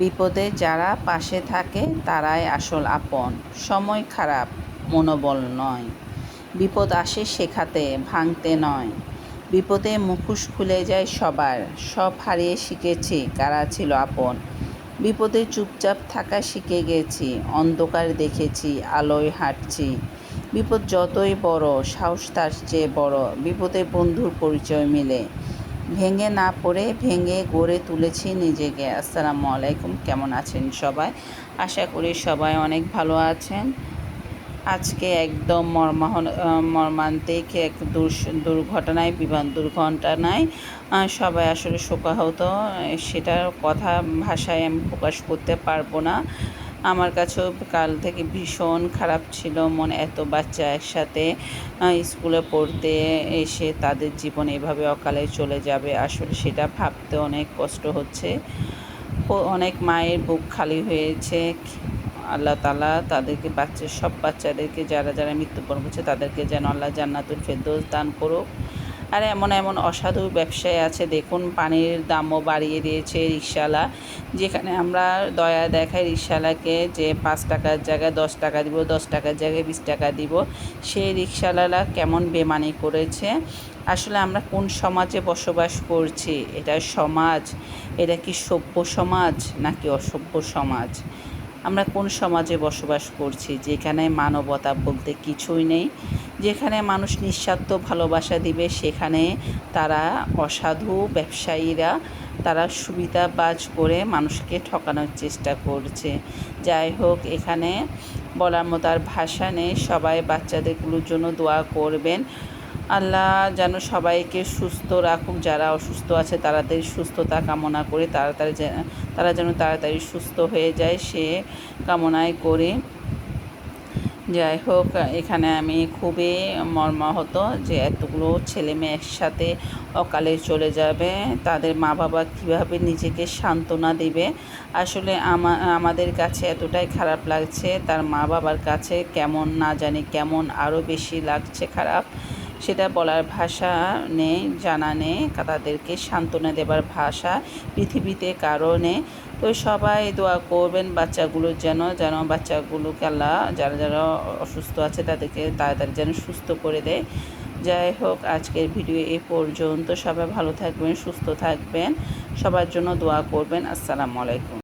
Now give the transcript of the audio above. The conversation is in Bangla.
বিপদে যারা পাশে থাকে তারাই আসল আপন। সময় খারাপ, মনোবল নয়। বিপদ আসে শেখাতে, ভাঙতে নয়। বিপদে মুখোশ খুলে যায় সবার। সব হারিয়ে শিখেছি কারা ছিল আপন। বিপদে চুপচাপ থাকা শিখে গেছি। অন্ধকার দেখেছি, আলোয় হাঁটছি। বিপদ যতই বড়, সাহস তার চেয়ে বড়। বিপদে বন্ধুর পরিচয় মিলে। ভেঙে না পড়ে ভেঙে গড়ে তুলেছি নিজেকে। আসসালামু আলাইকুম, কেমন আছেন সবাই? আশা করি সবাই অনেক ভালো আছেন। আজকে একদম মর্মান্তিক এক দুর্ঘটনায়, বিমান দুর্ঘটনায় সবাই আসলে শোকাহত। সেটার কথা ভাষায় আমি প্রকাশ করতে পারবো না। আমার কাছেও কাল থেকে ভীষণ খারাপ ছিল মন। এত বাচ্চা একসাথে স্কুলে পড়তে এসে তাদের জীবন এভাবে অকালে চলে যাবে, আসলে সেটা ভাবতে অনেক কষ্ট হচ্ছে। অনেক মায়ের বুক খালি হয়েছে। আল্লাহ তাআলা তাদেরকে সব বাচ্চাদেরকে যারা যারা মৃত্যুবরণ করছে তাদেরকে যেন আল্লাহ জান্নাতুল ফেরদৌস দান করুক। আর এমন এমন অসাধু ব্যবসায়ী আছে, দেখুন পানির দামও বাড়িয়ে দিয়েছে রিকশাওয়ালা। যেখানে আমরা দয়া দেখাই রিকশাওয়ালাকে যে 5 টাকার জায়গায় 10 টাকা দিব, 10 টাকার জায়গায় 20 টাকা দিব, সেই রিকশাওয়ালা কেমন বেমানি করেছে। আসলে আমরা কোন সমাজে বসবাস করছি? এটা সমাজ, এটা কি সভ্য সমাজ নাকি অসভ্য সমাজ? আমরা কোন সমাজে বসবাস করছি যেখানে মানবতা বলতে কিছুই নেই? যেখানে মানুষ নিঃস্বার্থ ভালোবাসা দিবে সেখানে তারা অসাধু ব্যবসায়ীরা তারা সুবিধাবাজ করে মানুষকে ঠকানোর চেষ্টা করছে। যাই হোক, এখানে বলার মতো আর ভাষা নেই। সবাই বাচ্চাদেরগুলোর জন্য দোয়া করবেন। আল্লাহ যেন সবাইকে সুস্থ রাখুক। যারা অসুস্থ আছে তাদের সুস্থতা কামনা করে তারা যেন তাড়াতাড়ি সুস্থ হয়ে যায় সে কামনাই করি। যাই হোক, এখানে আমি খুবই মর্মাহত যে এতগুলো ছেলে মেয়ে একসাথে অকালে চলে যাবে। তাদের মা বাবা কীভাবে নিজেকে সান্ত্বনা দেবে? আসলে আমাদের কাছে এতটাই খারাপ লাগছে, তার মা বাবার কাছে কেমন না জানি কেমন আরও বেশি লাগছে খারাপ। সেটা বলার ভাষা নেই, জানা নেই, তাদেরকে সান্ত্বনা দেবার ভাষা পৃথিবীতে কারো নেই। তো সবাই দোয়া করবেন বাচ্চাগুলোর যেন বাচ্চাগুলোকে আল্লাহ যারা যারা অসুস্থ আছে তাদেরকে তাড়াতাড়ি যেন সুস্থ করে দেয়। যাই হোক, আজকের ভিডিও এই পর্যন্ত। সবাই ভালো থাকবেন, সুস্থ থাকবেন, সবার জন্য দোয়া করবেন। আসসালামু আলাইকুম।